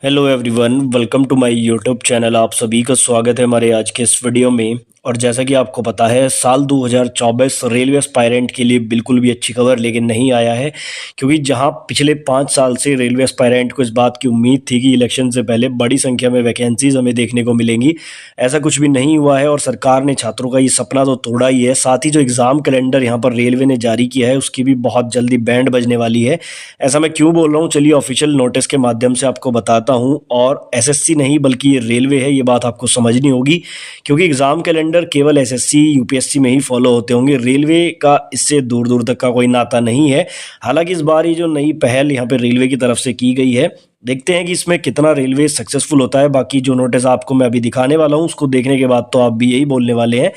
Hello everyone, welcome to my YouTube channel. आप सभी का स्वागत है हमारे आज के इस वीडियो में। और जैसा कि आपको पता है, साल 2024 रेलवे एस्पायरेंट के लिए बिल्कुल भी अच्छी खबर लेकिन नहीं आया है, क्योंकि जहां पिछले 5 साल से रेलवे एस्पायरेंट को इस बात की उम्मीद थी कि इलेक्शन से पहले बड़ी संख्या में वैकेंसीज हमें देखने को मिलेंगी, ऐसा कुछ भी नहीं हुआ है। और सरकार ने छात्रों का ये सपना तो तोड़ा ही है, साथ ही जो एग्ज़ाम कैलेंडर यहाँ पर रेलवे ने जारी किया है उसकी भी बहुत जल्दी बैंड बजने वाली है। ऐसा मैं क्यों बोल रहा हूँ, चलिए ऑफिशियल नोटिस के माध्यम से आपको बताता हूँ। और एसएससी नहीं बल्कि ये रेलवे है, ये बात आपको समझनी होगी, क्योंकि एग्जाम कैलेंडर केवल एसएससी यूपीएससी में ही फॉलो होते होंगे। रेलवे का इससे दूर दूर तक का कोई नाता नहीं है। हालांकि इस बार ये जो नई पहल यहाँ पे रेलवे की तरफ से की गई है, देखते हैं कि इसमें कितना रेलवे सक्सेसफुल होता है। बाकी जो नोटिस आपको मैं अभी दिखाने वाला हूँ उसको देखने के बाद तो आप भी यही बोलने वाले हैं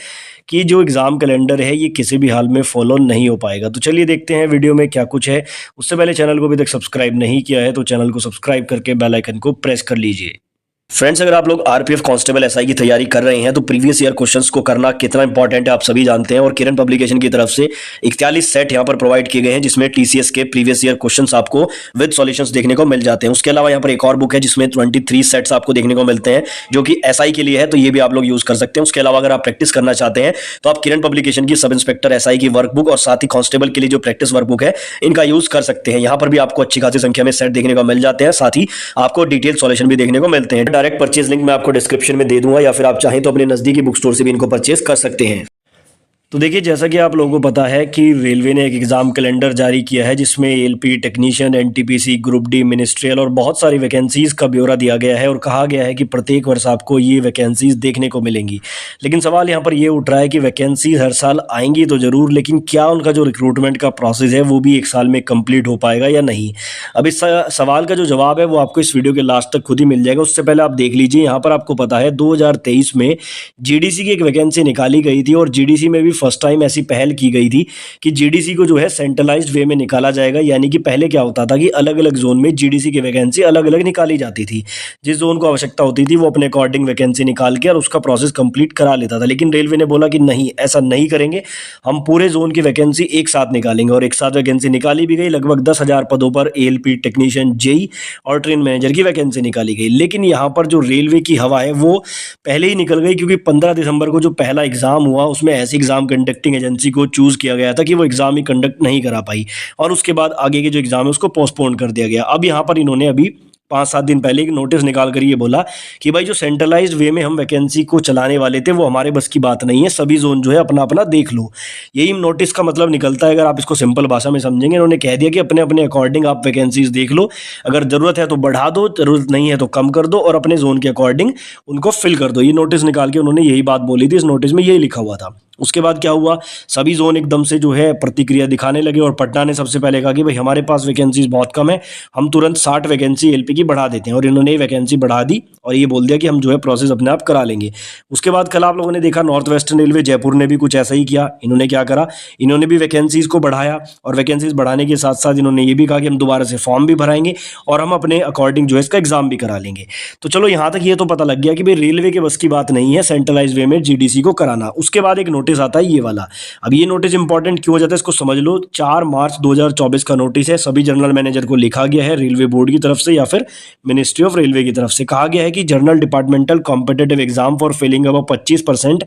कि जो एग्ज़ाम कैलेंडर है ये किसी भी हाल में फॉलो नहीं हो पाएगा। तो चलिए देखते हैं वीडियो में क्या कुछ है। उससे पहले चैनल को अभी तक सब्सक्राइब नहीं किया है तो चैनल को सब्सक्राइब करके बेल आइकन को प्रेस कर लीजिए। फ्रेंड्स, अगर आप लोग आरपीएफ कांस्टेबल एसआई की तैयारी कर रहे हैं तो प्रीवियस ईयर क्वेश्चंस को करना कितना इंपॉर्टेंट है आप सभी जानते हैं। और किरण पब्लिकेशन की तरफ से 41 सेट यहां पर प्रोवाइड किए गए हैं, जिसमें टीसीएस के प्रीवियस ईयर क्वेश्चंस आपको विद सॉल्यूशंस देखने को मिल जाते हैं। उसके अलावा यहाँ पर एक और बुक है जिसमें 23 सेट्स आपको देखने को मिलते हैं, जो कि एसआई के लिए है, तो ये भी आप लोग यूज कर सकते हैं। उसके अलावा अगर आप प्रैक्टिस करना चाहते हैं तो आप किरण पब्लिकेशन की सब इंस्पेक्टर एसआई की वर्कबुक और साथ ही कांस्टेबल के लिए जो प्रैक्टिस वर्कबुक है इनका यूज कर सकते हैं। यहाँ पर भी आपको अच्छी खासी संख्या में सेट देखने को मिल जाते हैं, साथ ही आपको डिटेल सॉल्यूशन भी देखने को मिलते हैं। डायरेक्ट परचेज लिंक मैं आपको डिस्क्रिप्शन में दे दूंगा, या फिर आप चाहें तो अपने नजदीकी बुक स्टोर से भी इनको परचेज कर सकते हैं। तो देखिए, जैसा कि आप लोगों को पता है कि रेलवे ने एक एग्ज़ाम कैलेंडर जारी किया है जिसमें LP technician, NTPC, group D, ministerial और बहुत सारी वैकेंसीज़ का ब्यौरा दिया गया है। और कहा गया है कि प्रत्येक वर्ष आपको ये वैकेंसीज़ देखने को मिलेंगी। लेकिन सवाल यहाँ पर ये उठ रहा है कि वैकेंसीज हर साल आएंगी तो ज़रूर, लेकिन क्या उनका जो रिक्रूटमेंट का प्रोसेस है वो भी एक साल में कंप्लीट हो पाएगा या नहीं। अब इस सवाल का जो जवाब है वो आपको इस वीडियो के लास्ट तक खुद ही मिल जाएगा। उससे पहले आप देख लीजिए, यहाँ पर आपको पता है 2023 में जीडीसी की एक वैकेंसी निकाली गई थी, और जीडीसी में भी फर्स्ट टाइम ऐसी पहल की गई थी कि जीडीसी को जो है सेंट्रलाइज्ड वे में निकाला जाएगा। यानी कि पहले क्या होता था कि अलग अलग जोन में जीडीसी की वैकेंसी अलग अलग निकाली जाती थी। जिस जोन को आवश्यकता होती थी वो अपने अकॉर्डिंग वैकेंसी निकाल के और उसका प्रोसेस कंप्लीट करा लेता था। लेकिन रेलवे ने बोला कि नहीं, ऐसा नहीं करेंगे, हम पूरे जोन की वैकेंसी एक साथ निकालेंगे। और एक साथ वैकेंसी निकाली भी गई। लगभग 10,000 पदों पर एएलपी टेक्नीशियन, जेई और ट्रेन मैनेजर की वैकेंसी निकाली गई। लेकिन यहाँ पर जो रेलवे की हवा है वो पहले ही निकल गई, क्योंकि 15 दिसंबर को जो पहला एग्जाम हुआ उसमें ऐसी एग्जाम कंडक्टिंग एजेंसी को चूज किया गया था कि वो एग्जाम ही कंडक्ट नहीं करा पाई, और उसके बाद आगे के जो एग्जाम है उसको पोस्टपोन कर दिया गया। अब यहाँ पर इन्होंने अभी 5-7 दिन पहले एक नोटिस निकाल कर ये बोला कि भाई जो सेंट्रलाइज्ड वे में हम वैकेंसी को चलाने वाले थे वो हमारे बस की बात नहीं है, सभी जोन जो है अपना अपना देख लो। यही नोटिस का मतलब निकलता है, अगर आप इसको सिंपल भाषा में समझेंगे। इन्होंने कह दिया कि अपने अपने अकॉर्डिंग आप वैकेंसीज देख लो, अगर जरूरत है तो बढ़ा दो, जरूरत नहीं है तो कम कर दो, और अपने जोन के अकॉर्डिंग उनको फिल कर दो। ये नोटिस निकाल के उन्होंने यही बात बोली थी, इस नोटिस में यही लिखा हुआ था। उसके बाद क्या हुआ, सभी जोन एकदम से जो है प्रतिक्रिया दिखाने लगे, और पटना ने सबसे पहले कहा कि भाई हमारे पास वैकेंसीज बहुत कम है, हम तुरंत 60 वैकेंसी एलपी की बढ़ा देते हैं। और इन्होंने वैकेंसी बढ़ा दी और ये बोल दिया कि हम जो है प्रोसेस अपने आप करा लेंगे। उसके बाद कल आप लोगों ने देखा नॉर्थ वेस्टर्न रेलवे जयपुर ने भी कुछ ऐसा ही किया। इन्होंने क्या करा, इन्होंने भी वैकेंसीज को बढ़ाया, और वैकेंसीज बढ़ाने के साथ साथ इन्होंने ये भी कहा कि हम दोबारा से फॉर्म भी भराएंगे और हम अपने अकॉर्डिंग जो है इसका एग्जाम भी करा लेंगे। तो चलो यहाँ तक ये तो पता लग गया कि भाई रेलवे के बस की बात नहीं है सेंट्रलाइज वे में जीडीसी को कराना। उसके बाद एक नोटिस आता है ये वाला। अब ये नोटिस इंपॉर्टेंट क्यों हो जाता है इसको समझ लो। 4 मार्च 2024 का नोटिस है, सभी जनरल मैनेजर को लिखा गया है रेलवे बोर्ड की तरफ से या फिर मिनिस्ट्री ऑफ रेलवे की तरफ से। कहा गया है कि general departmental competitive exam for filling अब 25%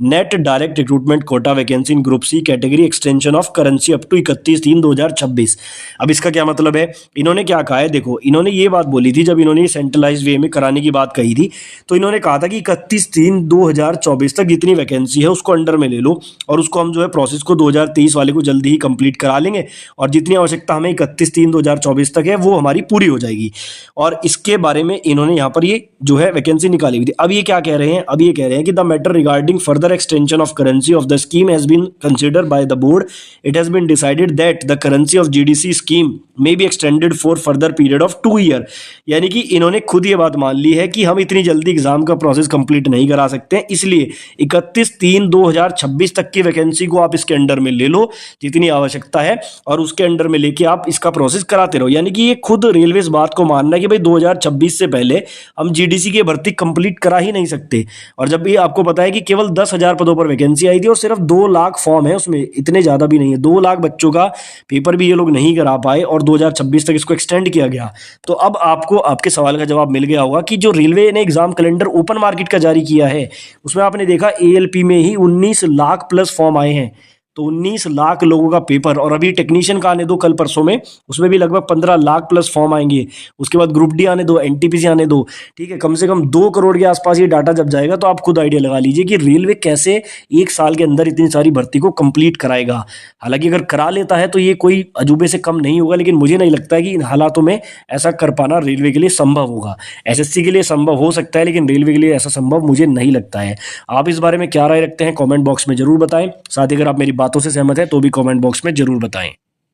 net direct recruitment quota vacancy in group C category extension of currency up to 31/3/2026। अब इसका क्या मतलब है, इन्होंने क्या कहा है, देखो इन्होंने ये बात बोली थी जब इन्होंने सेंट्रलाइज्ड वे में कराने की बात कही थी, तो इन्होंने कहा था कि 31/3/2024 तक जितनी वैकेंसी है उसको अंडर में ले लो, और उसको हम जो है प्रोसेस को 2023 वाले को जल्दी ही कंप्लीट करा लेंगे, और जितनी आवश्यकता हमें 31/3/2024 तक है वो हमारी पूरी हो जाएगी। और इसके बारे में इन्होंने यहाँ पर ये जो है वैकेंसी निकाली हुई थी। अब ये क्या कह रहे हैं, अब ये कह रहे हैं कि the matter regarding further extension of currency of the scheme has been considered by the board. It has been decided that the currency of GDC scheme may be extended for further period of 2 year. यानी कि इन्होंने खुद ये बात मान ली है कि हम इतनी जल्दी एग्जाम का प्रोसेस कंप्लीट नहीं करा सकते, इसलिए 31/3/2024 2026 तक की वैकेंसी को आप इसके अंडर में ले लो जितनी आवश्यकता है, और उसके अंडर में लेके आप इसका प्रोसेस कराते रहो। यानी कि ये खुद रेलवे इस बात को मानना है कि भाई 2026 से पहले हम जीडीसी की भर्ती कंप्लीट करा ही नहीं सकते। और जब भी आपको पता है कि केवल 10,000 पदों पर वैकेंसी आई थी और सिर्फ 2 लाख फॉर्म है उसमें, इतने ज़्यादा भी नहीं है, 2 लाख बच्चों का पेपर भी ये लोग नहीं करा पाए और 2026 तक इसको एक्सटेंड किया गया। तो अब आपको आपके सवाल का जवाब मिल गया होगा कि जो रेलवे ने एग्जाम कैलेंडर ओपन मार्केट का जारी किया है उसमें आपने देखा एएलपी में ही 19 लाख प्लस फॉर्म आए हैं। तो 19 लाख लोगों का पेपर, और अभी टेक्नीशियन का आने दो कल परसों में, उसमें भी लगभग 15 लाख प्लस फॉर्म आएंगे। उसके बाद ग्रुप डी आने दो, एनटीपीसी आने दो, ठीक है, कम से कम 2 करोड़ के आसपास ये डाटा जब जाएगा तो आप खुद आइडिया लगा लीजिए कि रेलवे कैसे एक साल के अंदर इतनी सारी भर्ती को कंप्लीट कराएगा। हालांकि अगर करा लेता है तो ये कोई अजूबे से कम नहीं होगा, लेकिन मुझे नहीं लगता है कि इन हालातों में ऐसा कर पाना रेलवे के लिए संभव होगा। एसएससी के लिए संभव हो सकता है, लेकिन रेलवे के लिए ऐसा संभव मुझे नहीं लगता है। आप इस बारे में क्या राय रखते हैं कमेंट बॉक्स में जरूर बताएं। साथ ही अगर आप मेरी बातों से सहमत हैं तो भी कमेंट बॉक्स में जरूर बताएं।